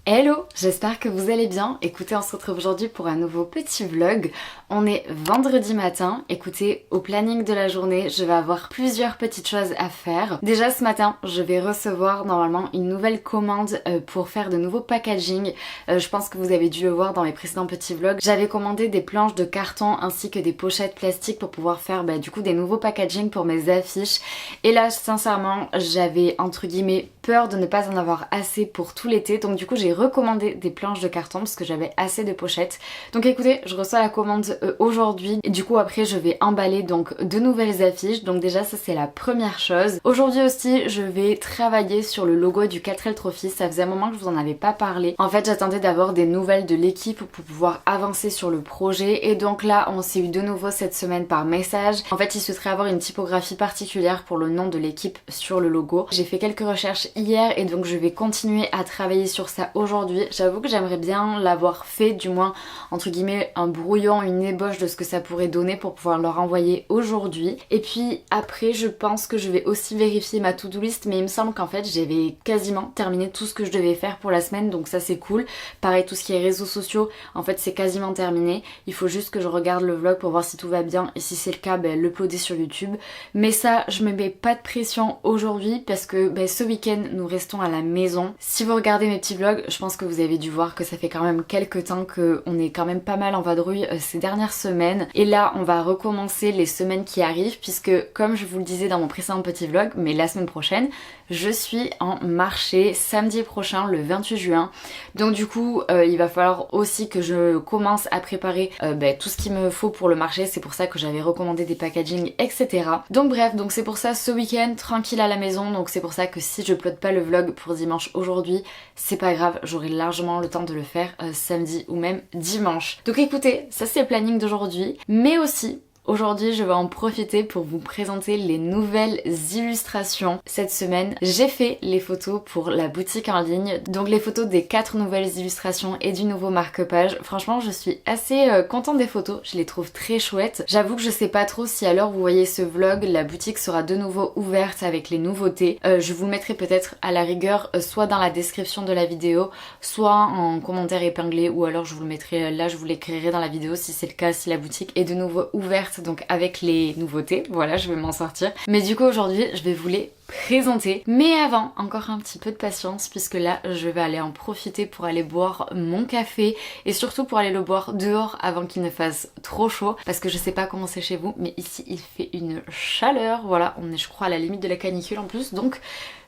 Hello, j'espère que vous allez bien. Écoutez, on se retrouve aujourd'hui pour un nouveau petit vlog. On est vendredi matin. Écoutez, au planning de la journée, je vais avoir plusieurs petites choses à faire. Déjà ce matin, je vais recevoir normalement une nouvelle commande pour faire de nouveaux packaging. Je pense que vous avez dû le voir dans mes précédents petits vlogs. J'avais commandé des planches de carton ainsi que des pochettes plastiques pour pouvoir faire du coup des nouveaux packaging pour mes affiches. Et là, sincèrement, j'avais entre guillemets peur de ne pas en avoir assez pour tout l'été. Donc du coup, j'ai recommandé des planches de carton parce que j'avais assez de pochettes. Donc écoutez, je reçois la commande aujourd'hui et du coup après je vais emballer donc de nouvelles affiches. Donc déjà ça c'est la première chose. Aujourd'hui aussi je vais travailler sur le logo du 4L Trophy. Ça faisait un moment que je vous en avais pas parlé. En fait j'attendais d'avoir des nouvelles de l'équipe pour pouvoir avancer sur le projet et donc là on s'est eu de nouveau cette semaine par message. En fait il souhaiterait avoir une typographie particulière pour le nom de l'équipe sur le logo. J'ai fait quelques recherches hier et donc je vais continuer à travailler sur ça aujourd'hui. J'avoue que j'aimerais bien l'avoir fait, du moins entre guillemets un brouillon, une ébauche de ce que ça pourrait donner pour pouvoir leur envoyer aujourd'hui. Et puis après je pense que je vais aussi vérifier ma to-do list, mais il me semble qu'en fait j'avais quasiment terminé tout ce que je devais faire pour la semaine, donc ça c'est cool. Pareil, tout ce qui est réseaux sociaux, en fait c'est quasiment terminé. Il faut juste que je regarde le vlog pour voir si tout va bien et si c'est le cas, l'uploader sur YouTube. Mais ça je me mets pas de pression aujourd'hui parce que ce week-end nous restons à la maison. Si vous regardez mes petits vlogs, je pense que vous avez dû voir que ça fait quand même quelques temps qu'on est quand même pas mal en vadrouille ces dernières semaines. Et là, on va recommencer les semaines qui arrivent puisque, comme je vous le disais dans mon précédent petit vlog, mais la semaine prochaine, je suis en marché samedi prochain, le 28 juin. Donc du coup, il va falloir aussi que je commence à préparer tout ce qu'il me faut pour le marché. C'est pour ça que j'avais recommandé des packaging, etc. Donc bref, donc c'est pour ça ce week-end, tranquille à la maison. Donc c'est pour ça que si je upload pas le vlog pour dimanche aujourd'hui, c'est pas grave, j'aurai largement le temps de le faire samedi ou même dimanche. Donc écoutez, ça c'est le planning d'aujourd'hui, mais aussi aujourd'hui, je vais en profiter pour vous présenter les nouvelles illustrations. Cette semaine, j'ai fait les photos pour la boutique en ligne. Donc les photos des 4 nouvelles illustrations et du nouveau marque-page. Franchement, je suis assez contente des photos. Je les trouve très chouettes. J'avoue que je sais pas trop si à l'heure où vous voyez ce vlog, la boutique sera de nouveau ouverte avec les nouveautés. Je vous le mettrai peut-être à la rigueur soit dans la description de la vidéo, soit en commentaire épinglé, ou alors je vous le mettrai là, je vous l'écrirai dans la vidéo si c'est le cas, si la boutique est de nouveau ouverte. Donc avec les nouveautés, voilà, je vais m'en sortir. Mais du coup aujourd'hui, je vais vous les présenter. Mais avant, encore un petit peu de patience puisque là, je vais aller en profiter pour aller boire mon café et surtout pour aller le boire dehors avant qu'il ne fasse trop chaud parce que je sais pas comment c'est chez vous, mais ici il fait une chaleur. Voilà, on est je crois à la limite de la canicule en plus, donc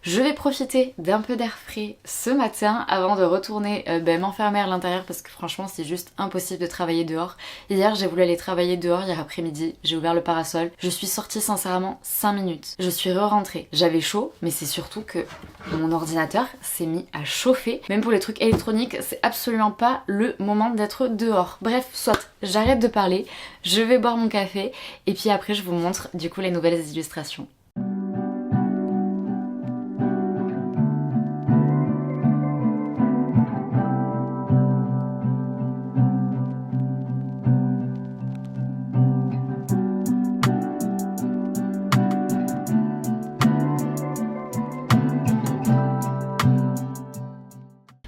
je vais profiter d'un peu d'air frais ce matin avant de retourner m'enfermer à l'intérieur parce que franchement c'est juste impossible de travailler dehors. Hier j'ai voulu aller travailler dehors hier après-midi, j'ai ouvert le parasol, je suis sortie sincèrement 5 minutes. Je suis re-rentrée, j'avais chaud mais c'est surtout que mon ordinateur s'est mis à chauffer. Même pour les trucs électroniques, c'est absolument pas le moment d'être dehors. Bref, soit j'arrête de parler, je vais boire mon café et puis après je vous montre du coup les nouvelles illustrations.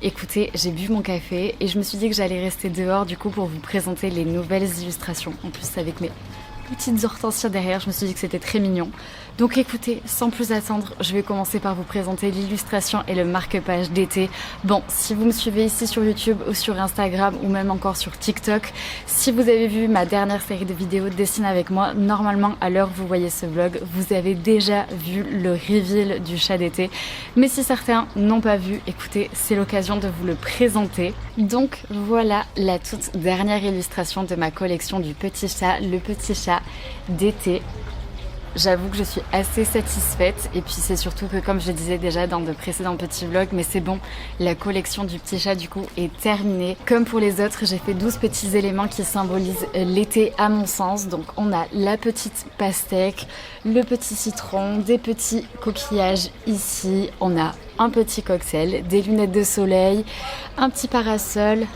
Écoutez, j'ai bu mon café et je me suis dit que j'allais rester dehors du coup pour vous présenter les nouvelles illustrations. En plus avec mes petites hortensias derrière, je me suis dit que c'était très mignon. Donc écoutez, sans plus attendre, je vais commencer par vous présenter l'illustration et le marque-page d'été. Bon, si vous me suivez ici sur YouTube ou sur Instagram ou même encore sur TikTok, si vous avez vu ma dernière série de vidéos Dessine avec moi, normalement à l'heure où vous voyez ce vlog, vous avez déjà vu le reveal du chat d'été. Mais si certains n'ont pas vu, écoutez, c'est l'occasion de vous le présenter. Donc voilà la toute dernière illustration de ma collection du petit chat, le petit chat d'été. J'avoue que je suis assez satisfaite et puis c'est surtout que comme je disais déjà dans de précédents petits vlogs, mais c'est bon, la collection du petit chat du coup est terminée. Comme pour les autres, j'ai fait 12 petits éléments qui symbolisent l'été à mon sens. Donc on a la petite pastèque, le petit citron, des petits coquillages ici, on a un petit cocktail, des lunettes de soleil, un petit parasol,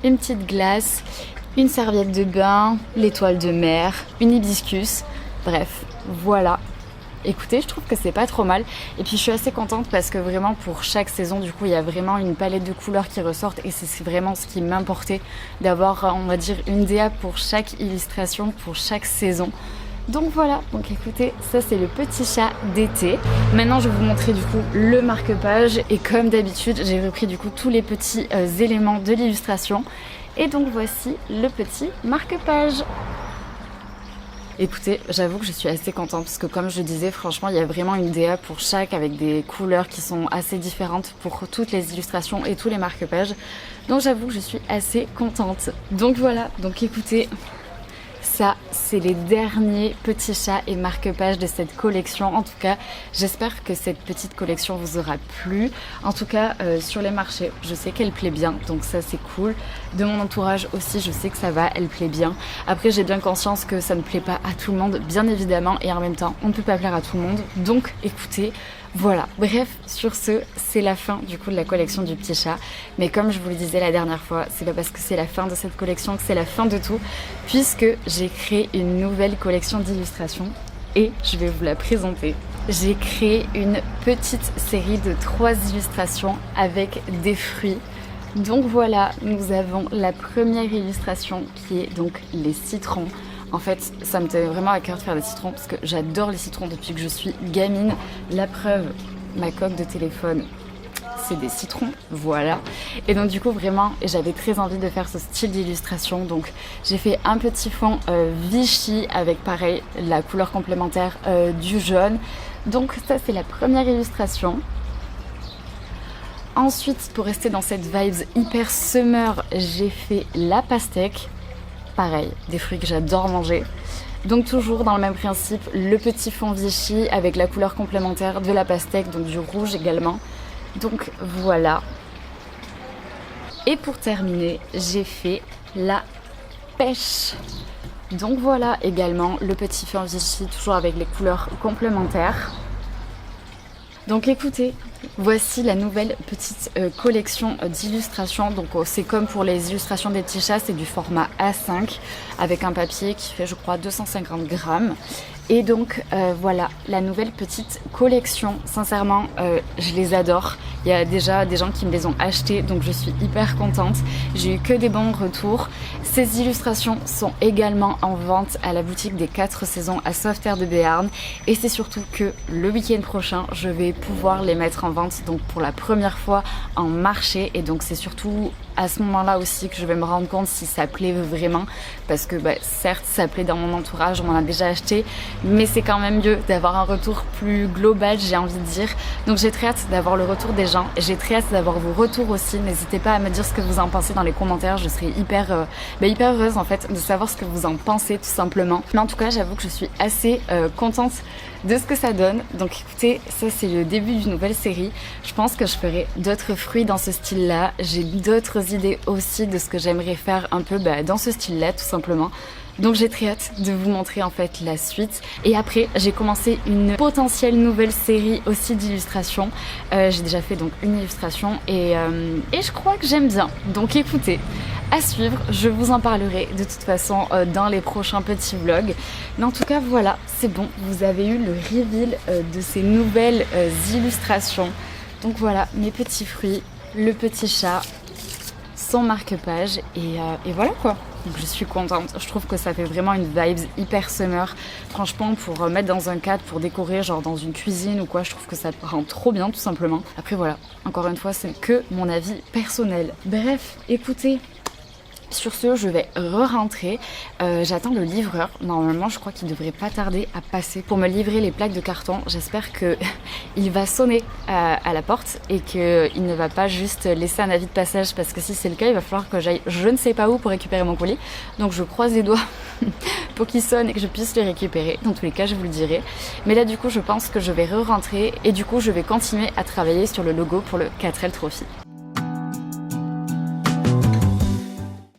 une petite glace, une serviette de bain, l'étoile de mer, une hibiscus, bref. Voilà écoutez, je trouve que c'est pas trop mal. Et puis je suis assez contente parce que vraiment pour chaque saison, du coup, il y a vraiment une palette de couleurs qui ressortent et c'est vraiment ce qui m'importait d'avoir, on va dire, une DA pour chaque illustration, pour chaque saison. Donc voilà, donc écoutez, ça c'est le petit chat d'été. Maintenant je vais vous montrer du coup le marque-page et comme d'habitude j'ai repris du coup tous les petits éléments de l'illustration. Et donc voici le petit marque-page. Écoutez, j'avoue que je suis assez contente parce que comme je disais, franchement, il y a vraiment une DA pour chaque avec des couleurs qui sont assez différentes pour toutes les illustrations et tous les marque-pages. Donc j'avoue que je suis assez contente. Donc voilà, donc écoutez, ça c'est les derniers petits chats et marque-pages de cette collection. En tout cas, j'espère que cette petite collection vous aura plu. En tout cas, sur les marchés, je sais qu'elle plaît bien, donc ça c'est cool. De mon entourage aussi, je sais que ça va, elle plaît bien. Après, j'ai bien conscience que ça ne plaît pas à tout le monde, bien évidemment, et en même temps, on ne peut pas plaire à tout le monde. Donc, écoutez, voilà. Bref, sur ce, c'est la fin du coup de la collection du petit chat. Mais comme je vous le disais la dernière fois, c'est pas parce que c'est la fin de cette collection que c'est la fin de tout, puisque j'ai créé une nouvelle collection d'illustrations et je vais vous la présenter. J'ai créé une petite série de 3 illustrations avec des fruits. Donc voilà, nous avons la première illustration qui est donc les citrons. En fait, ça me tenait vraiment à cœur de faire des citrons parce que j'adore les citrons depuis que je suis gamine. La preuve, ma coque de téléphone, c'est des citrons, voilà. Et donc du coup vraiment, j'avais très envie de faire ce style d'illustration. Donc j'ai fait un petit fond Vichy avec pareil, la couleur complémentaire du jaune. Donc ça c'est la première illustration. Ensuite, pour rester dans cette vibes hyper summer, j'ai fait la pastèque. Pareil, des fruits que j'adore manger. Donc toujours dans le même principe, le petit fond Vichy avec la couleur complémentaire de la pastèque, donc du rouge également. Donc voilà. Et pour terminer, j'ai fait la pêche. Donc voilà également le petit fond Vichy, toujours avec les couleurs complémentaires. Donc écoutez, voici la nouvelle petite collection d'illustrations. Donc c'est comme pour les illustrations des petits chats, c'est du format A5 avec un papier qui fait je crois 250 grammes. Et donc voilà la nouvelle petite collection. Sincèrement, je les adore. Il y a déjà des gens qui me les ont achetées, donc je suis hyper contente. J'ai eu que des bons retours. Ces illustrations sont également en vente à la boutique des 4 saisons à Sauveterre de Béarn. Et c'est surtout que le week-end prochain, je vais pouvoir les mettre en vente donc pour la première fois en marché. Et donc c'est surtout à ce moment-là aussi que je vais me rendre compte si ça plaît vraiment. Parce que certes, ça plaît dans mon entourage, on m'en a déjà acheté. Mais c'est quand même mieux d'avoir un retour plus global, j'ai envie de dire. Donc j'ai très hâte d'avoir le retour des gens. J'ai très hâte d'avoir vos retours aussi. N'hésitez pas à me dire ce que vous en pensez dans les commentaires. Je serai hyper heureuse en fait de savoir ce que vous en pensez tout simplement. Mais en tout cas, j'avoue que je suis assez contente de ce que ça donne. Donc écoutez, ça c'est le début d'une nouvelle série. Je pense que je ferai d'autres fruits dans ce style-là. J'ai d'autres idées aussi de ce que j'aimerais faire un peu dans ce style-là tout simplement. Donc j'ai très hâte de vous montrer en fait la suite. Et après, j'ai commencé une potentielle nouvelle série aussi d'illustrations. J'ai déjà fait donc une illustration et je crois que j'aime bien. Donc écoutez, à suivre, je vous en parlerai de toute façon dans les prochains petits vlogs. Mais en tout cas voilà, c'est bon, vous avez eu le reveal de ces nouvelles illustrations. Donc voilà, mes petits fruits, le petit chat, son marque-page et voilà quoi. Donc je suis contente, je trouve que ça fait vraiment une vibes hyper summer. Franchement pour mettre dans un cadre, pour décorer genre dans une cuisine ou quoi, je trouve que ça rend trop bien tout simplement. Après voilà, encore une fois c'est que mon avis personnel. Bref, écoutez, sur ce, je vais re-rentrer. J'attends le livreur. Normalement, je crois qu'il devrait pas tarder à passer pour me livrer les plaques de carton. J'espère qu'il va sonner à la porte et qu'il ne va pas juste laisser un avis de passage parce que si c'est le cas, il va falloir que j'aille je ne sais pas où pour récupérer mon colis. Donc je croise les doigts pour qu'il sonne et que je puisse le récupérer. Dans tous les cas, je vous le dirai. Mais là, du coup, je pense que je vais re-rentrer et du coup, je vais continuer à travailler sur le logo pour le 4L Trophy.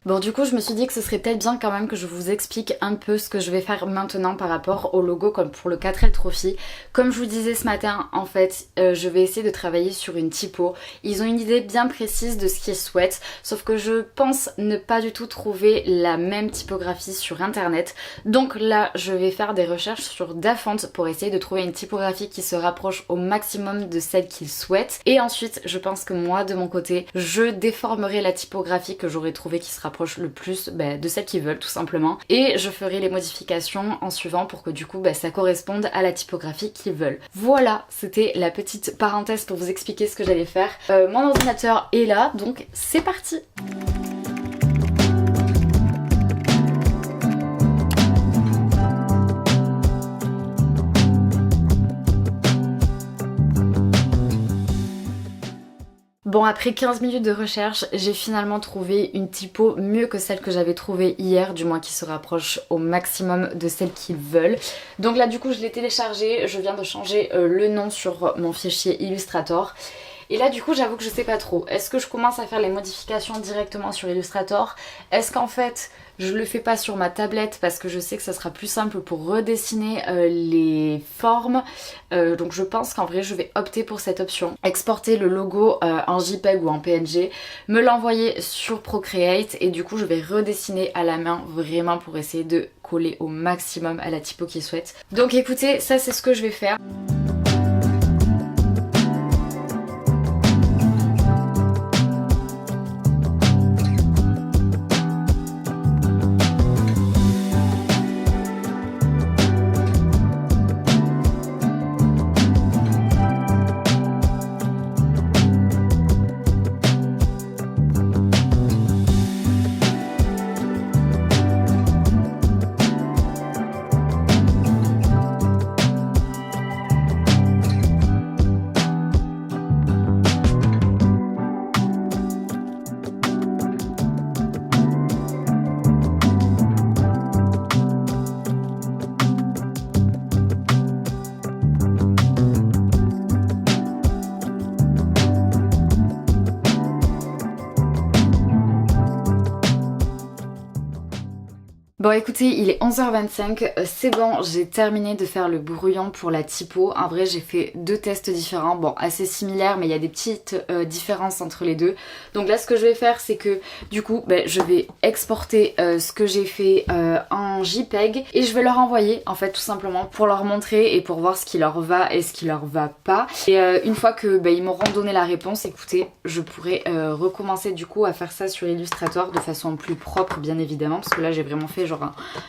Bon du coup je me suis dit que ce serait peut-être bien quand même que je vous explique un peu ce que je vais faire maintenant par rapport au logo comme pour le 4L Trophy. Comme je vous disais ce matin, en fait je vais essayer de travailler sur une typo. Ils ont une idée bien précise de ce qu'ils souhaitent, sauf que je pense ne pas du tout trouver la même typographie sur internet. Donc là je vais faire des recherches sur Dafont pour essayer de trouver une typographie qui se rapproche au maximum de celle qu'ils souhaitent. Et ensuite je pense que moi de mon côté je déformerai la typographie que j'aurais trouvé qui sera le plus de celles qu'ils veulent tout simplement, et je ferai les modifications en suivant pour que du coup ça corresponde à la typographie qu'ils veulent. Voilà, c'était la petite parenthèse pour vous expliquer ce que j'allais faire. Mon ordinateur est là, donc c'est parti. Bon, après 15 minutes de recherche, j'ai finalement trouvé une typo mieux que celle que j'avais trouvée hier, du moins qui se rapproche au maximum de celle qu'ils veulent. Donc là du coup je l'ai téléchargée, je viens de changer le nom sur mon fichier Illustrator. Et là du coup j'avoue que je sais pas trop, est-ce que je commence à faire les modifications directement sur Illustrator? Est-ce qu'en fait je le fais pas sur ma tablette parce que je sais que ça sera plus simple pour redessiner les formes, donc je pense qu'en vrai je vais opter pour cette option. Exporter le logo en JPEG ou en PNG, me l'envoyer sur Procreate et du coup je vais redessiner à la main vraiment pour essayer de coller au maximum à la typo qu'ils souhaitent. Donc écoutez, ça c'est ce que je vais faire. Bon écoutez, il est 11h25, c'est bon, j'ai terminé de faire le brouillon pour la typo. En vrai j'ai fait deux tests différents, bon assez similaires mais il y a des petites différences entre les deux. Donc là ce que je vais faire c'est que du coup je vais exporter ce que j'ai fait en JPEG et je vais leur envoyer en fait tout simplement pour leur montrer et pour voir ce qui leur va et ce qui leur va pas. Et une fois que ils m'auront donné la réponse, écoutez, je pourrai recommencer du coup à faire ça sur Illustrator de façon plus propre bien évidemment, parce que là j'ai vraiment fait genre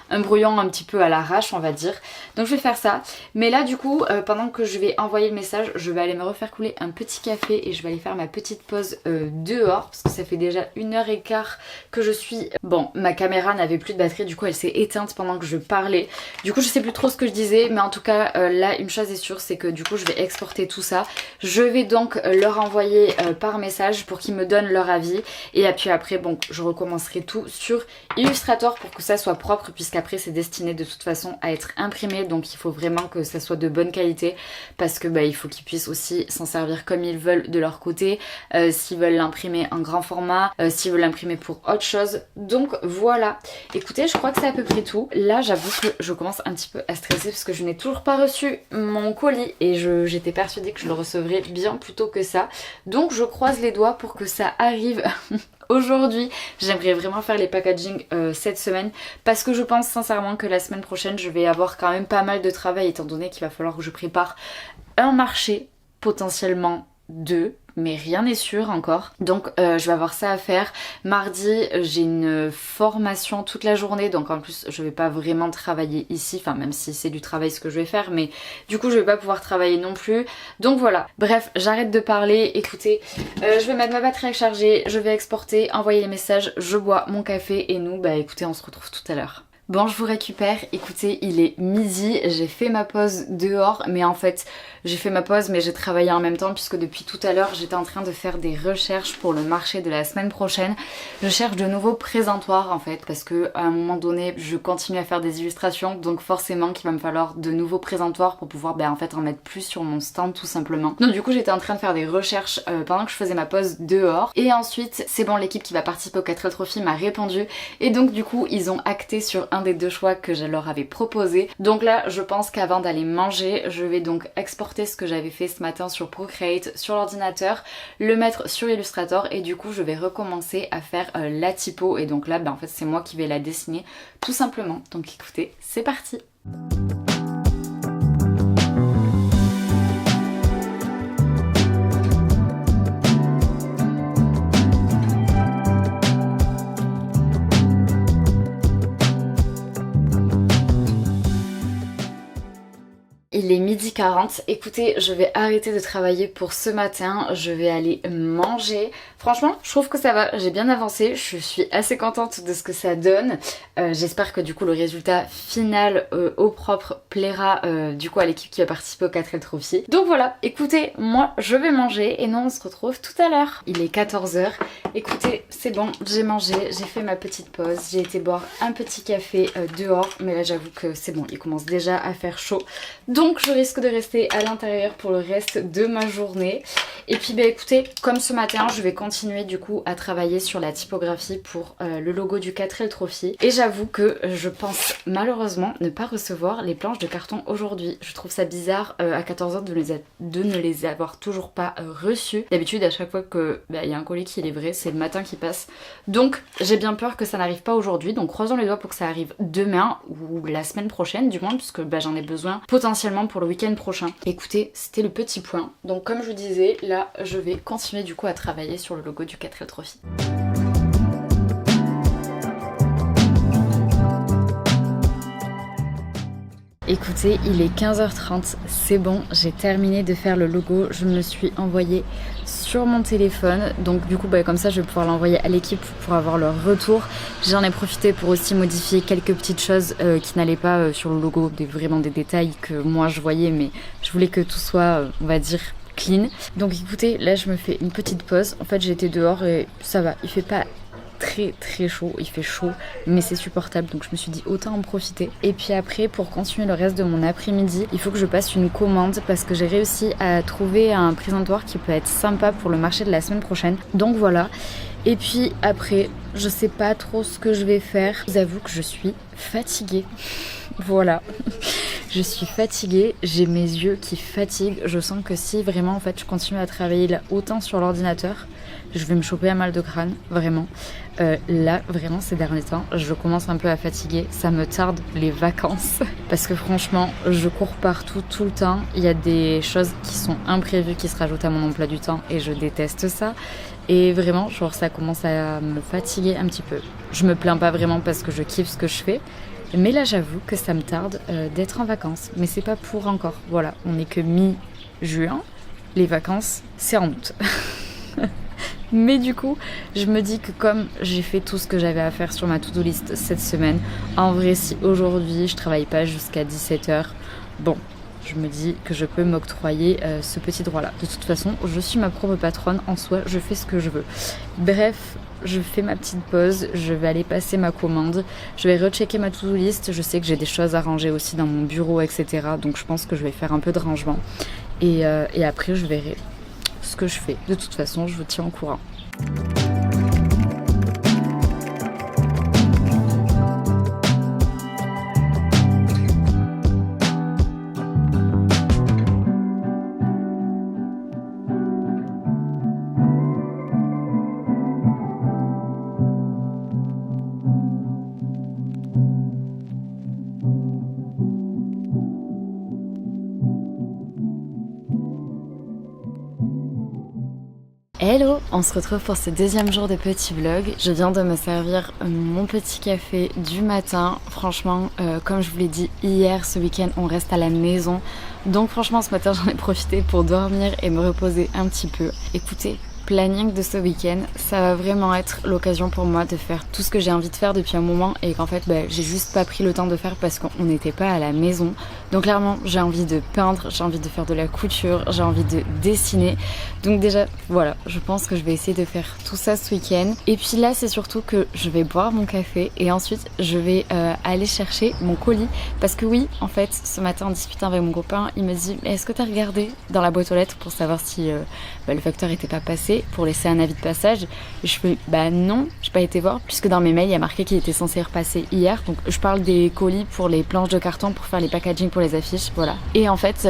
un brouillon un petit peu à l'arrache on va dire. Donc je vais faire ça, mais là du coup pendant que je vais envoyer le message, je vais aller me refaire couler un petit café et je vais aller faire ma petite pause dehors parce que ça fait déjà 1h15 que je suis... Bon, ma caméra n'avait plus de batterie, du coup elle s'est éteinte pendant que je parlais, du coup je sais plus trop ce que je disais, mais en tout cas là une chose est sûre, c'est que du coup je vais exporter tout ça. Je vais donc leur envoyer par message pour qu'ils me donnent leur avis et puis après bon je recommencerai tout sur Illustrator pour que ça soit propre, puisqu'après c'est destiné de toute façon à être imprimé, donc il faut vraiment que ça soit de bonne qualité parce que il faut qu'ils puissent aussi s'en servir comme ils veulent de leur côté, s'ils veulent l'imprimer en grand format, s'ils veulent l'imprimer pour autre chose. Donc voilà, écoutez, je crois que c'est à peu près tout. Là j'avoue que je commence un petit peu à stresser parce que je n'ai toujours pas reçu mon colis et j'étais persuadée que je le recevrais bien plus tôt que ça, donc je croise les doigts pour que ça arrive aujourd'hui. J'aimerais vraiment faire les packaging cette semaine parce que je pense sincèrement que la semaine prochaine je vais avoir quand même pas mal de travail étant donné qu'il va falloir que je prépare un marché, potentiellement deux, mais rien n'est sûr encore. Donc je vais avoir ça à faire. Mardi j'ai une formation toute la journée, donc en plus je vais pas vraiment travailler ici, enfin même si c'est du travail ce que je vais faire, mais du coup je vais pas pouvoir travailler non plus. Donc voilà, bref, j'arrête de parler. Écoutez, je vais mettre ma batterie à charger, je vais exporter, envoyer les messages, je bois mon café et nous écoutez, on se retrouve tout à l'heure. Bon, je vous récupère, écoutez, il est midi, j'ai fait ma pause dehors, mais en fait, j'ai fait ma pause mais j'ai travaillé en même temps puisque depuis tout à l'heure, j'étais en train de faire des recherches pour le marché de la semaine prochaine. Je cherche de nouveaux présentoirs en fait, parce que à un moment donné, je continue à faire des illustrations, donc forcément qu'il va me falloir de nouveaux présentoirs pour pouvoir en fait en mettre plus sur mon stand tout simplement. Donc du coup, j'étais en train de faire des recherches pendant que je faisais ma pause dehors. Et ensuite, c'est bon, l'équipe qui va participer au 4L Trophy m'a répondu. Et donc du coup, ils ont acté sur un des deux choix que je leur avais proposé. Donc là, je pense qu'avant d'aller manger, je vais donc exporter ce que j'avais fait ce matin sur Procreate sur l'ordinateur, le mettre sur Illustrator et du coup, je vais recommencer à faire la typo. Et donc là, en fait, c'est moi qui vais la dessiner tout simplement. Donc écoutez, c'est parti! Il est 12h40, écoutez, je vais arrêter de travailler pour ce matin, je vais aller manger. Franchement, je trouve que ça va, j'ai bien avancé, je suis assez contente de ce que ça donne. J'espère que du coup le résultat final au propre plaira du coup à l'équipe qui va participer au 4L Trophy. Donc voilà, écoutez, moi je vais manger et nous on se retrouve tout à l'heure. Il est 14h, écoutez, c'est bon, j'ai mangé, j'ai fait ma petite pause, j'ai été boire un petit café dehors, mais là j'avoue que c'est bon, il commence déjà à faire chaud. Donc je risque de rester à l'intérieur pour le reste de ma journée. Et puis écoutez, comme ce matin, je vais continuer du coup à travailler sur la typographie pour le logo du 4L Trophy. Et j'avoue que je pense malheureusement ne pas recevoir les planches de carton aujourd'hui. Je trouve ça bizarre à 14h de ne les avoir toujours pas reçues. D'habitude à chaque fois que y a un colis qui est livré, c'est le matin qui passe. Donc j'ai bien peur que ça n'arrive pas aujourd'hui. Donc croisons les doigts pour que ça arrive demain ou la semaine prochaine du moins, puisque j'en ai besoin potentiellement pour le week-end prochain. Écoutez, c'était le petit point. Donc comme je vous disais, là je vais continuer du coup à travailler sur le logo du 4L Trophy. Écoutez, il est 15h30, c'est bon, j'ai terminé de faire le logo, je me suis envoyé sur mon téléphone, donc du coup comme ça je vais pouvoir l'envoyer à l'équipe pour avoir leur retour. J'en ai profité pour aussi modifier quelques petites choses qui n'allaient pas sur le logo, vraiment des détails que moi je voyais, mais je voulais que tout soit, on va dire, clean. Donc écoutez, là je me fais une petite pause, en fait j'étais dehors et ça va, il fait pas très chaud, il fait chaud mais c'est supportable, donc je me suis dit autant en profiter. Et puis après, pour continuer le reste de mon après-midi, il faut que je passe une commande parce que j'ai réussi à trouver un présentoir qui peut être sympa pour le marché de la semaine prochaine, donc voilà. Et puis après, je sais pas trop ce que je vais faire, je vous avoue que je suis fatiguée. Voilà, je suis fatiguée, j'ai mes yeux qui fatiguent, je sens que si vraiment en fait je continue à travailler là autant sur l'ordinateur, je vais me choper un mal de crâne, vraiment. Là, vraiment, ces derniers temps, je commence un peu à fatiguer. Ça me tarde les vacances. Parce que franchement, je cours partout, tout le temps. Il y a des choses qui sont imprévues qui se rajoutent à mon emploi du temps et je déteste ça. Et vraiment, genre, ça commence à me fatiguer un petit peu. Je me plains pas vraiment parce que je kiffe ce que je fais. Mais là, j'avoue que ça me tarde d'être en vacances. Mais c'est pas pour encore. Voilà, on n'est que mi-juin. Les vacances, c'est en août. Mais du coup, je me dis que comme j'ai fait tout ce que j'avais à faire sur ma to-do list cette semaine, en vrai, si aujourd'hui je travaille pas jusqu'à 17h, bon, je me dis que je peux m'octroyer ce petit droit-là. De toute façon, je suis ma propre patronne en soi, je fais ce que je veux. Bref, je fais ma petite pause, je vais aller passer ma commande, je vais rechecker ma to-do list, je sais que j'ai des choses à ranger aussi dans mon bureau, etc. Donc je pense que je vais faire un peu de rangement. Et après, je verrai ce que je fais. De toute façon, je vous tiens au courant. Hello, on se retrouve pour ce deuxième jour de petit vlog. Je viens de me servir mon petit café du matin. Franchement, comme je vous l'ai dit hier, ce week-end on reste à la maison. Donc franchement ce matin j'en ai profité pour dormir et me reposer un petit peu. Écoutez, planning de ce week-end, ça va vraiment être l'occasion pour moi de faire tout ce que j'ai envie de faire depuis un moment et qu'en fait j'ai juste pas pris le temps de faire parce qu'on n'était pas à la maison. Donc clairement j'ai envie de peindre, j'ai envie de faire de la couture, j'ai envie de dessiner. Donc déjà voilà, je pense que je vais essayer de faire tout ça ce week-end. Et puis là c'est surtout que je vais boire mon café et ensuite je vais aller chercher mon colis. Parce que oui, en fait, ce matin en discutant avec mon copain, il me dit est-ce que t'as regardé dans la boîte aux lettres pour savoir si le facteur était pas passé, pour laisser un avis de passage? Et je fais bah non, j'ai pas été voir puisque dans mes mails il y a marqué qu'il était censé repasser hier. Donc je parle des colis pour les planches de carton pour faire les packaging pour les affiches, voilà. Et en fait,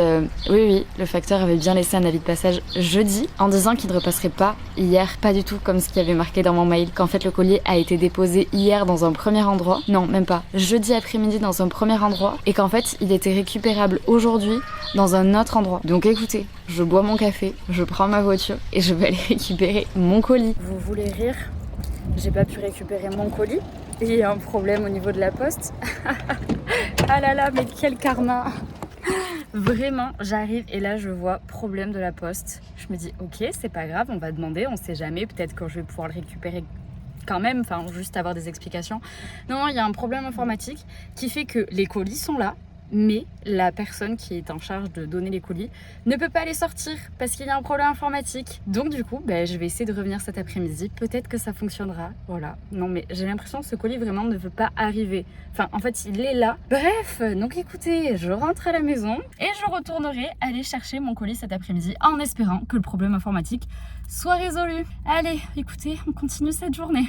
oui, le facteur avait bien laissé un avis de passage jeudi en disant qu'il ne repasserait pas hier, pas du tout comme ce qui avait marqué dans mon mail, qu'en fait le colis a été déposé hier dans un premier endroit, non même pas, jeudi après-midi dans un premier endroit et qu'en fait il était récupérable aujourd'hui dans un autre endroit. Donc écoutez, je bois mon café, je prends ma voiture et je vais aller récupérer mon colis. Vous voulez rire? J'ai pas pu récupérer mon colis. Il y a un problème au niveau de la poste. Ah là là, mais quel karma! Vraiment, j'arrive et là je vois problème de la poste. Je me dis ok, c'est pas grave, on va demander, on sait jamais, peut-être que je vais pouvoir le récupérer quand même, enfin juste avoir des explications. Non, il y a un problème informatique qui fait que les colis sont là, mais la personne qui est en charge de donner les colis ne peut pas les sortir parce qu'il y a un problème informatique. Donc du coup, je vais essayer de revenir cet après-midi. Peut-être que ça fonctionnera. Voilà. Non mais j'ai l'impression que ce colis vraiment ne veut pas arriver. Enfin, en fait, il est là. Bref, donc écoutez, je rentre à la maison et je retournerai aller chercher mon colis cet après-midi en espérant que le problème informatique soit résolu. Allez, écoutez, on continue cette journée.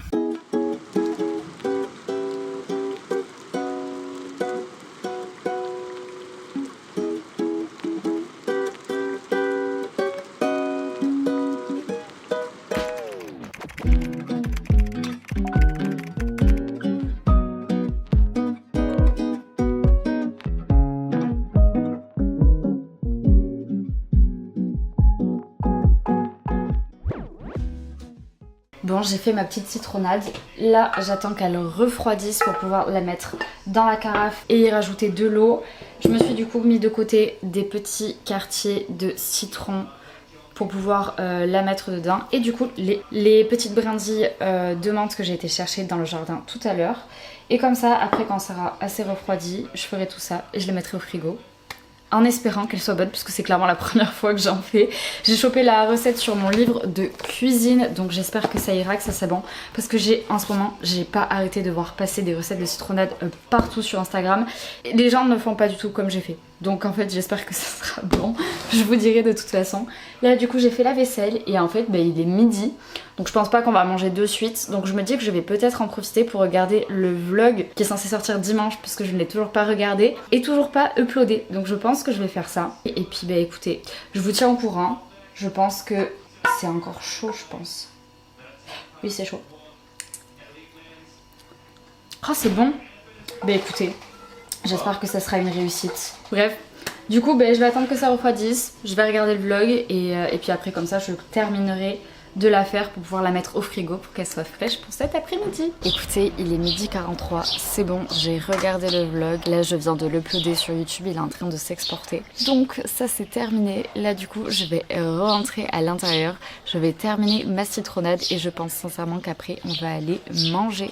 Bon, j'ai fait ma petite citronnade. Là, j'attends qu'elle refroidisse pour pouvoir la mettre dans la carafe et y rajouter de l'eau. Je me suis du coup mis de côté des petits quartiers de citron pour pouvoir la mettre dedans. Et du coup, les petites brindilles de menthe que j'ai été chercher dans le jardin tout à l'heure. Et comme ça, après quand ça sera assez refroidi, je ferai tout ça et je les mettrai au frigo. En espérant qu'elle soit bonne puisque c'est clairement la première fois que j'en fais. J'ai chopé la recette sur mon livre de cuisine, donc j'espère que ça ira, que ça sera bon. Parce que en ce moment, j'ai pas arrêté de voir passer des recettes de citronnade partout sur Instagram. Et les gens ne font pas du tout comme j'ai fait. Donc en fait j'espère que ça sera bon, je vous dirai de toute façon. Là du coup j'ai fait la vaisselle et en fait il est midi. Donc je pense pas qu'on va manger de suite. Donc je me dis que je vais peut-être en profiter pour regarder le vlog qui est censé sortir dimanche puisque je ne l'ai toujours pas regardé et toujours pas uploadé. Donc je pense que je vais faire ça. Et puis écoutez, je vous tiens au courant. Je pense que c'est encore chaud je pense. Oui c'est chaud. Oh c'est bon. Écoutez, j'espère que ça sera une réussite. Bref, du coup je vais attendre que ça refroidisse. Je vais regarder le vlog et puis après comme ça je terminerai de la faire pour pouvoir la mettre au frigo pour qu'elle soit fraîche pour cet après-midi. Écoutez, il est 12h43, c'est bon, j'ai regardé le vlog. Là je viens de l'uploader sur YouTube, il est en train de s'exporter. Donc ça c'est terminé. Là du coup je vais rentrer à l'intérieur. Je vais terminer ma citronnade et je pense sincèrement qu'après on va aller manger.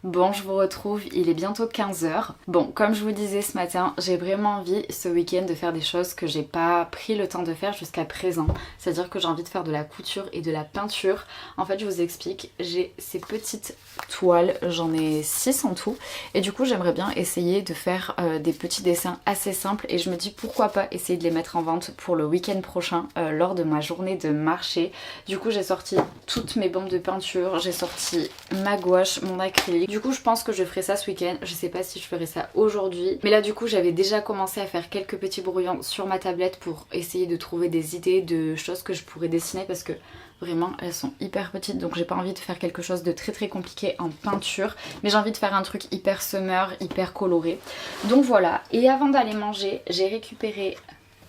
Bon, je vous retrouve, il est bientôt 15h. Bon, comme je vous disais ce matin, j'ai vraiment envie ce week-end de faire des choses que j'ai pas pris le temps de faire jusqu'à présent. C'est-à-dire que j'ai envie de faire de la couture et de la peinture. En fait, je vous explique, j'ai ces petites toiles, j'en ai 6 en tout. Et du coup, j'aimerais bien essayer de faire des petits dessins assez simples. Et je me dis pourquoi pas essayer de les mettre en vente pour le week-end prochain lors de ma journée de marché. Du coup, j'ai sorti toutes mes bombes de peinture, j'ai sorti ma gouache, mon acrylique. Du coup, je pense que je ferai ça ce week-end. Je sais pas si je ferai ça aujourd'hui. Mais là, du coup, j'avais déjà commencé à faire quelques petits brouillons sur ma tablette pour essayer de trouver des idées de choses que je pourrais dessiner parce que vraiment, elles sont hyper petites. Donc, j'ai pas envie de faire quelque chose de très compliqué en peinture. Mais j'ai envie de faire un truc hyper summer, hyper coloré. Donc voilà. Et avant d'aller manger, j'ai récupéré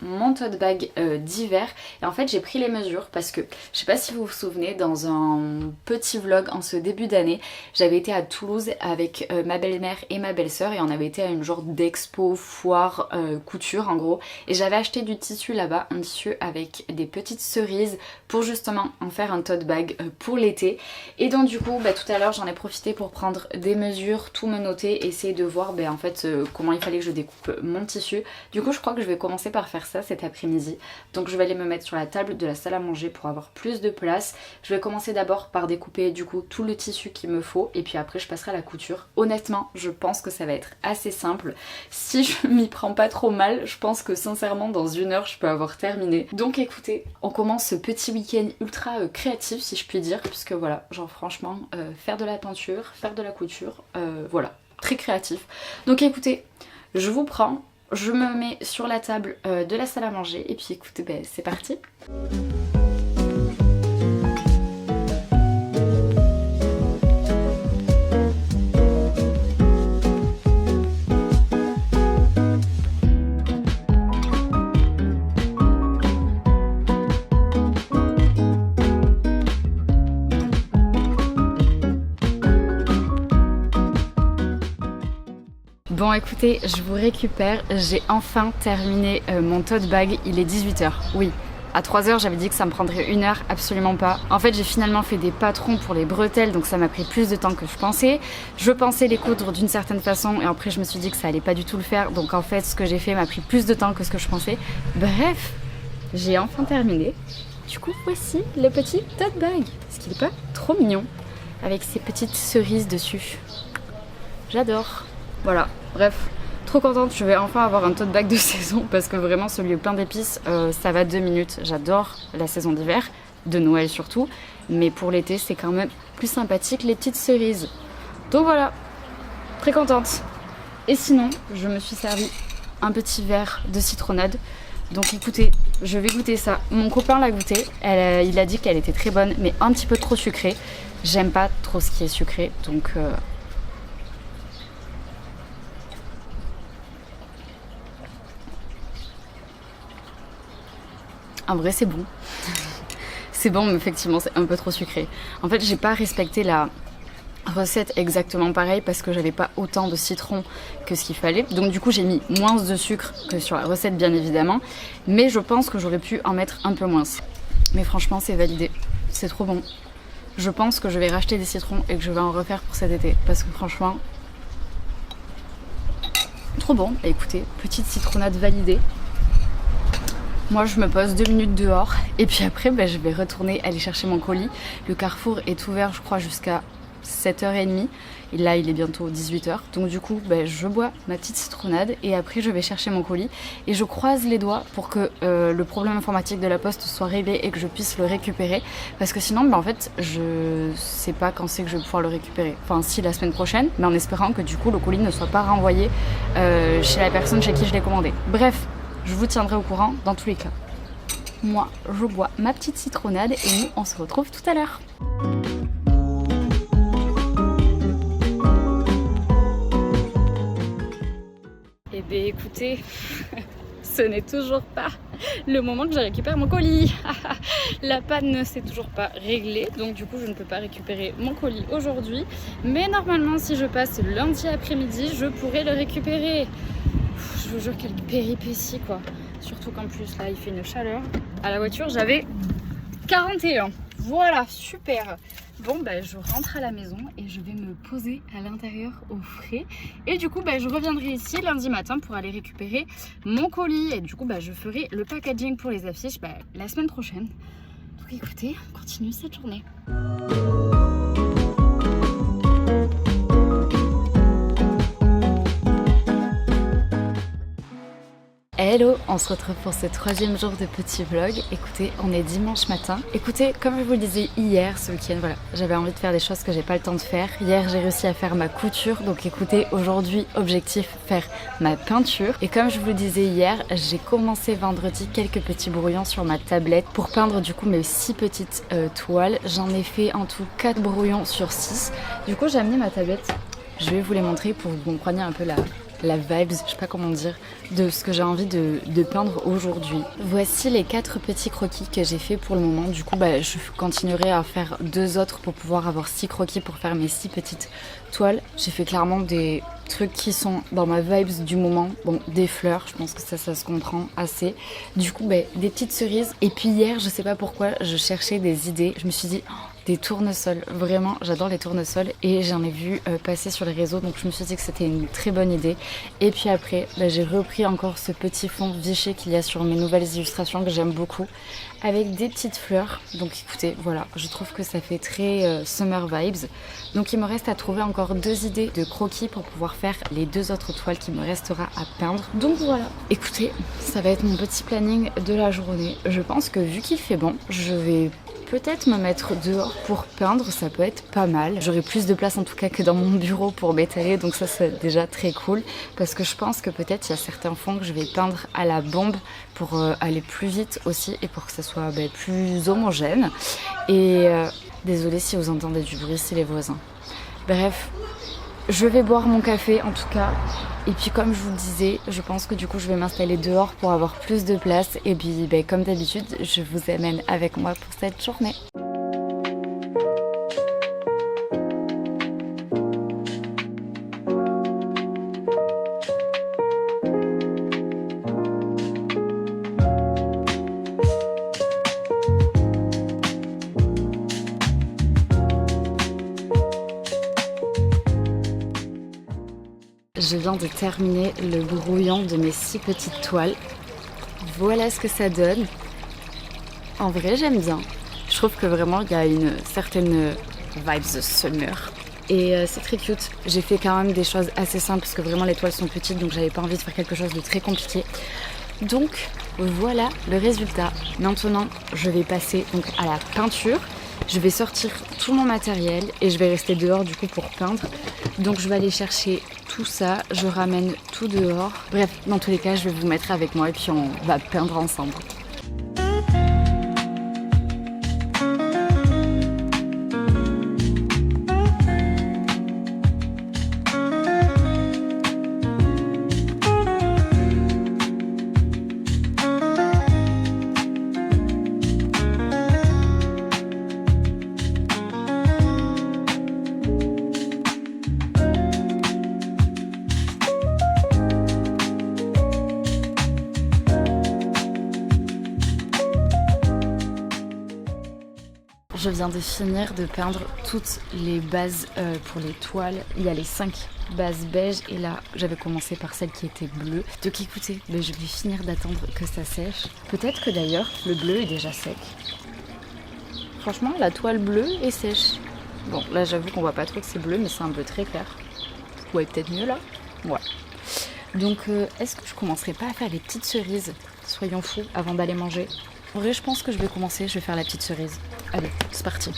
mon tote bag d'hiver. Et en fait j'ai pris les mesures parce que je sais pas si vous vous souvenez, dans un petit vlog en ce début d'année, j'avais été à Toulouse avec ma belle-mère et ma belle-sœur et on avait été à une genre d'expo, foire, couture en gros. Et j'avais acheté du tissu là-bas, un tissu avec des petites cerises pour justement en faire un tote bag pour l'été. Et donc du coup tout à l'heure j'en ai profité pour prendre des mesures, tout me noter, essayer de voir en fait comment il fallait que je découpe mon tissu. Du coup je crois que je vais commencer par faire ça cet après-midi. Donc je vais aller me mettre sur la table de la salle à manger pour avoir plus de place. Je vais commencer d'abord par découper du coup tout le tissu qu'il me faut et puis après je passerai à la couture. Honnêtement je pense que ça va être assez simple. Si je m'y prends pas trop mal, je pense que sincèrement dans 1 heure je peux avoir terminé. Donc écoutez, on commence ce petit week-end ultra créatif si je puis dire, puisque voilà, genre franchement faire de la peinture, faire de la couture, voilà, très créatif. Donc écoutez, je vous prends, je me mets sur la table de la salle à manger et puis écoutez, c'est parti. Bon écoutez, je vous récupère, j'ai enfin terminé mon tote bag, il est 18 h. Oui, à 3 h j'avais dit que ça me prendrait 1 heure, absolument pas. En fait j'ai finalement fait des patrons pour les bretelles, donc ça m'a pris plus de temps que je pensais. Je pensais les coudre d'une certaine façon et après je me suis dit que ça allait pas du tout le faire, donc en fait ce que j'ai fait m'a pris plus de temps que ce que je pensais. Bref, j'ai enfin terminé. Du coup voici le petit tote bag, est-ce qu'il est pas trop mignon avec ses petites cerises dessus. J'adore. Voilà, bref, trop contente, je vais enfin avoir un tote bag de saison parce que vraiment celui plein d'épices, ça va 2 minutes. J'adore la saison d'hiver, de Noël surtout, mais pour l'été c'est quand même plus sympathique les petites cerises. Donc voilà, très contente. Et sinon, je me suis servi un petit verre de citronnade. Donc écoutez, je vais goûter ça. Mon copain l'a goûté, il a dit qu'elle était très bonne, mais un petit peu trop sucrée. J'aime pas trop ce qui est sucré, donc... En vrai c'est bon. C'est bon mais effectivement c'est un peu trop sucré. En fait j'ai pas respecté la recette exactement pareil parce que j'avais pas autant de citron que ce qu'il fallait. Donc du coup j'ai mis moins de sucre que sur la recette bien évidemment. Mais je pense que j'aurais pu en mettre un peu moins. Mais franchement c'est validé. C'est trop bon. Je pense que je vais racheter des citrons et que je vais en refaire pour cet été. Parce que franchement... trop bon. Et écoutez, petite citronnade validée. Moi je me pose 2 minutes dehors et puis après je vais retourner aller chercher mon colis. Le Carrefour est ouvert je crois jusqu'à 7h30 et là il est bientôt 18 h. Donc du coup je bois ma petite citronnade et après je vais chercher mon colis. Et je croise les doigts pour que le problème informatique de la poste soit réglé et que je puisse le récupérer. Parce que sinon en fait je sais pas quand c'est que je vais pouvoir le récupérer. Enfin si la semaine prochaine, mais en espérant que du coup le colis ne soit pas renvoyé chez la personne chez qui je l'ai commandé. Bref. Je vous tiendrai au courant dans tous les cas. Moi, je bois ma petite citronnade et nous, on se retrouve tout à l'heure. Eh bien écoutez, ce n'est toujours pas le moment que je récupère mon colis. La panne ne s'est toujours pas réglée, donc du coup je ne peux pas récupérer mon colis aujourd'hui. Mais normalement si je passe lundi après-midi, je pourrai le récupérer. Je vous jure quelle péripétie quoi. Surtout qu'en plus là il fait une chaleur. À la voiture j'avais 41. Voilà, super. Bon je rentre à la maison et je vais me poser à l'intérieur au frais. Et du coup je reviendrai ici lundi matin pour aller récupérer mon colis. Et du coup je ferai le packaging pour les affiches la semaine prochaine. Donc écoutez, on continue cette journée. Hello, on se retrouve pour ce 3e jour de petit vlog. Écoutez, on est dimanche matin. Écoutez, comme je vous le disais hier, ce week-end, voilà, j'avais envie de faire des choses que j'ai pas le temps de faire. Hier, j'ai réussi à faire ma couture. Donc écoutez, aujourd'hui, objectif, faire ma peinture. Et comme je vous le disais hier, j'ai commencé vendredi quelques petits brouillons sur ma tablette pour peindre du coup mes 6 petites toiles. J'en ai fait en tout 4 brouillons sur 6. Du coup, j'ai amené ma tablette. Je vais vous les montrer pour que vous compreniez un peu la vibes, je sais pas comment dire, de ce que j'ai envie de peindre aujourd'hui. Voici les 4 petits croquis que j'ai fait pour le moment. Du coup, je continuerai à faire 2 autres pour pouvoir avoir 6 croquis pour faire mes 6 petites toiles. J'ai fait clairement des trucs qui sont dans ma vibes du moment. Bon, des fleurs, je pense que ça se comprend assez. Du coup, des petites cerises. Et puis hier, je sais pas pourquoi, je cherchais des idées. Je me suis dit, des tournesols. Vraiment, j'adore les tournesols et j'en ai vu passer sur les réseaux. Donc je me suis dit que c'était une très bonne idée. Et puis après, j'ai repris encore ce petit fond Vichy qu'il y a sur mes nouvelles illustrations que j'aime beaucoup. Avec des petites fleurs. Donc écoutez, voilà, je trouve que ça fait très summer vibes. Donc il me reste à trouver encore 2 idées de croquis pour pouvoir faire les 2 autres toiles qu'il me restera à peindre. Donc voilà, écoutez, ça va être mon petit planning de la journée. Je pense que vu qu'il fait bon, je vais peut-être me mettre dehors pour peindre, ça peut être pas mal. J'aurai plus de place en tout cas que dans mon bureau pour m'étaler, donc ça c'est déjà très cool. Parce que je pense que peut-être il y a certains fonds que je vais peindre à la bombe pour aller plus vite aussi et pour que ça soit plus homogène. Et désolée si vous entendez du bruit, c'est les voisins. Bref, je vais boire mon café en tout cas. Et puis comme je vous le disais, je pense que du coup je vais m'installer dehors pour avoir plus de place. Et puis comme d'habitude, je vous amène avec moi pour cette journée. Je viens de terminer le brouillon de mes 6 petites toiles. Voilà ce que ça donne. En vrai, j'aime bien. Je trouve que vraiment, il y a une certaine vibes de summer. Et c'est très cute. J'ai fait quand même des choses assez simples parce que vraiment les toiles sont petites, donc j'avais pas envie de faire quelque chose de très compliqué. Donc voilà le résultat. Maintenant, je vais passer donc à la peinture. Je vais sortir tout mon matériel et je vais rester dehors du coup pour peindre. Donc je vais aller chercher tout ça, je ramène tout dehors. Bref, dans tous les cas, je vais vous mettre avec moi et puis on va peindre ensemble. Je viens de finir de peindre toutes les bases pour les toiles. Il y a les 5 bases beige et là j'avais commencé par celle qui était bleue. Donc écoutez, je vais finir d'attendre que ça sèche. Peut-être que d'ailleurs le bleu est déjà sec. Franchement la toile bleue est sèche. Bon là j'avoue qu'on voit pas trop que c'est bleu mais c'est un bleu très clair. Ouais peut-être mieux là. Ouais. Donc est-ce que je commencerai pas à faire les petites cerises? Soyons fous avant d'aller manger. En vrai, je pense que je vais commencer, je vais faire la petite cerise. Allez, c'est parti.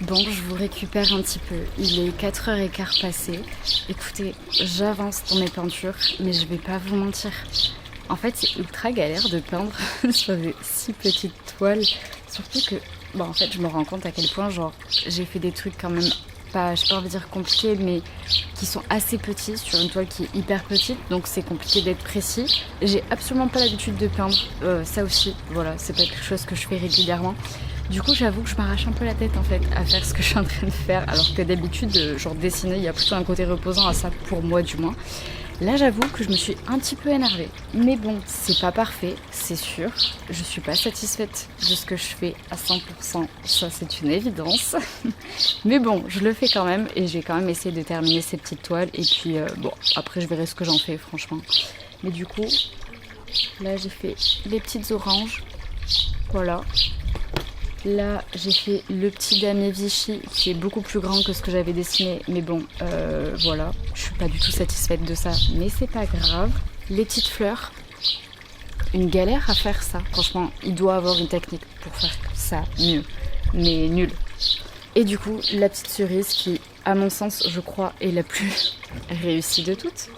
Bon, je vous récupère un petit peu. Il est 4h15 passé. Écoutez, j'avance dans mes peintures, mais je vais pas vous mentir. En fait, c'est ultra galère de peindre sur des si petites toiles. Surtout que, en fait, je me rends compte à quel point, j'ai fait des trucs quand même pas, j'ai pas envie de dire compliqués, mais qui sont assez petits sur une toile qui est hyper petite. Donc c'est compliqué d'être précis. J'ai absolument pas l'habitude de peindre. Ça aussi, voilà, c'est pas quelque chose que je fais régulièrement. Du coup, j'avoue que je m'arrache un peu la tête en fait à faire ce que je suis en train de faire, alors que d'habitude, dessiner, il y a plutôt un côté reposant à ça pour moi du moins. Là j'avoue que je me suis un petit peu énervée. Mais bon, c'est pas parfait, c'est sûr. Je suis pas satisfaite de ce que je fais à 100%, ça c'est une évidence. Mais bon, je le fais quand même et j'ai quand même essayé de terminer ces petites toiles. Et puis bon, après je verrai ce que j'en fais franchement. Mais du coup, là j'ai fait les petites oranges. Voilà. Là, j'ai fait le petit damier Vichy qui est beaucoup plus grand que ce que j'avais dessiné. Mais bon, voilà. Je suis pas du tout satisfaite de ça, mais c'est pas grave. Les petites fleurs, une galère à faire ça. Franchement, il doit avoir une technique pour faire ça mieux. Mais nul. Et du coup, la petite cerise qui, à mon sens, je crois, est la plus réussie de toutes.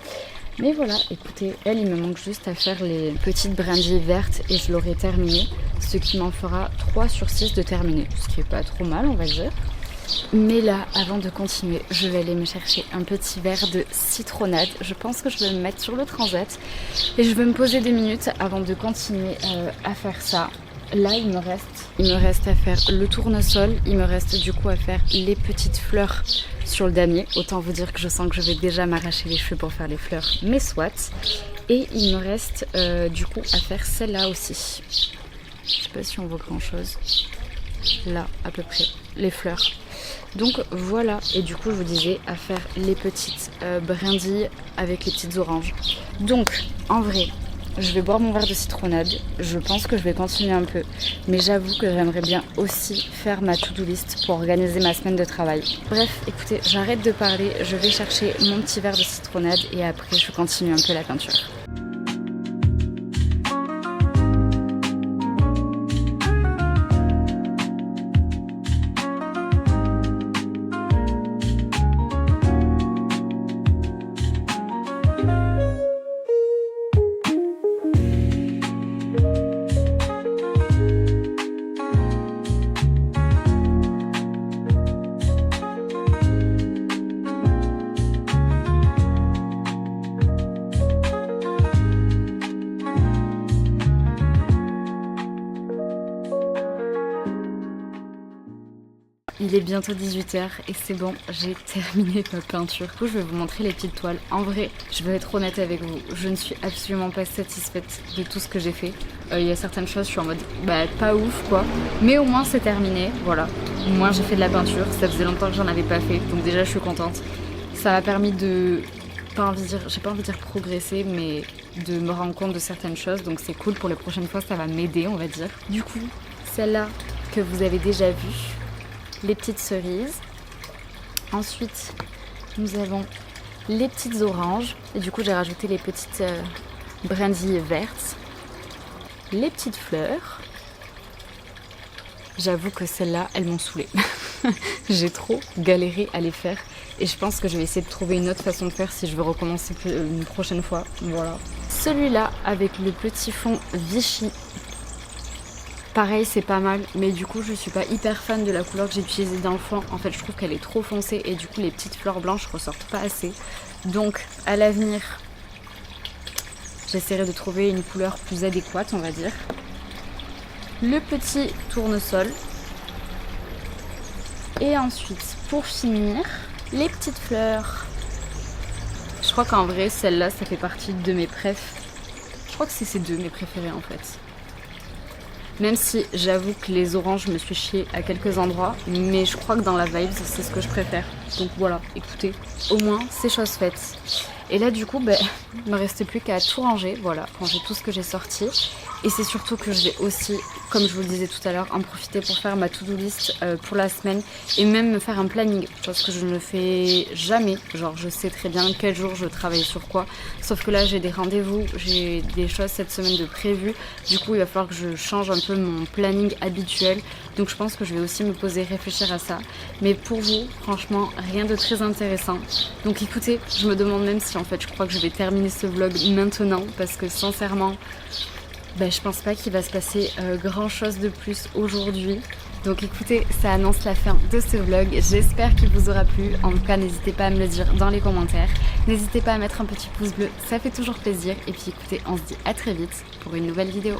Mais voilà, écoutez, elle, il me manque juste à faire les petites brindilles vertes et je l'aurai terminée, ce qui m'en fera 3 sur 6 de terminer, ce qui est pas trop mal, on va dire. Mais là, avant de continuer, je vais aller me chercher un petit verre de citronnade. Je pense que je vais me mettre sur le transat et je vais me poser 2 minutes avant de continuer à faire ça. Là, il me reste à faire le tournesol, il me reste du coup à faire les petites fleurs sur le damier. Autant vous dire que je sens que je vais déjà m'arracher les cheveux pour faire les fleurs, mais soit. Et il me reste du coup à faire celle-là aussi. Je sais pas si on voit grand chose. Là, à peu près, les fleurs. Donc voilà, et du coup je vous disais à faire les petites brindilles avec les petites oranges. Donc, en vrai, je vais boire mon verre de citronnade, je pense que je vais continuer un peu, mais j'avoue que j'aimerais bien aussi faire ma to-do list pour organiser ma semaine de travail. Bref, écoutez, j'arrête de parler, je vais chercher mon petit verre de citronnade et après je continue un peu la peinture. Il est bientôt 18h et c'est bon, j'ai terminé ma peinture. Du coup, je vais vous montrer les petites toiles. En vrai, je vais être honnête avec vous, je ne suis absolument pas satisfaite de tout ce que j'ai fait. Il y a certaines choses, je suis en mode, pas ouf quoi. Mais au moins c'est terminé, voilà. Au moins j'ai fait de la peinture, ça faisait longtemps que j'en avais pas fait, donc déjà je suis contente. Ça m'a permis de, j'ai pas envie de dire progresser, mais de me rendre compte de certaines choses, donc c'est cool. Pour les prochaines fois, ça va m'aider, on va dire. Du coup, celle-là que vous avez déjà vue, les petites cerises. Ensuite, nous avons les petites oranges. Et du coup, j'ai rajouté les petites brindilles vertes. Les petites fleurs. J'avoue que celles-là, elles m'ont saoulée. J'ai trop galéré à les faire. Et je pense que je vais essayer de trouver une autre façon de faire si je veux recommencer une prochaine fois. Voilà. Celui-là, avec le petit fond Vichy. Pareil, c'est pas mal, mais du coup je suis pas hyper fan de la couleur que j'ai utilisée dans le fond. En fait, je trouve qu'elle est trop foncée et du coup les petites fleurs blanches ressortent pas assez. Donc à l'avenir, j'essaierai de trouver une couleur plus adéquate, on va dire. Le petit tournesol. Et ensuite, pour finir, les petites fleurs. Je crois qu'en vrai, celle-là, ça fait partie de mes préfs. Je crois que c'est ces deux mes préférés en fait. Même si j'avoue que les oranges me suis chiée à quelques endroits, mais je crois que dans la vibe, c'est ce que je préfère. Donc voilà, écoutez, au moins c'est chose faite. Et là du coup, il me restait plus qu'à tout ranger, voilà, ranger tout ce que j'ai sorti. Et c'est surtout que je vais aussi, comme je vous le disais tout à l'heure, en profiter pour faire ma to-do list pour la semaine et même me faire un planning, chose que je ne fais jamais. Genre je sais très bien quel jour je travaille sur quoi, sauf que là j'ai des rendez-vous, j'ai des choses cette semaine de prévues. Du coup il va falloir que je change un peu mon planning habituel. Donc je pense que je vais aussi me poser, réfléchir à ça. Mais pour vous, franchement, rien de très intéressant. Donc écoutez, je me demande même si en fait je crois que je vais terminer ce vlog maintenant parce que sincèrement, je pense pas qu'il va se passer grand chose de plus aujourd'hui. Donc écoutez, ça annonce la fin de ce vlog. J'espère qu'il vous aura plu. En tout cas, n'hésitez pas à me le dire dans les commentaires. N'hésitez pas à mettre un petit pouce bleu, ça fait toujours plaisir. Et puis écoutez, on se dit à très vite pour une nouvelle vidéo.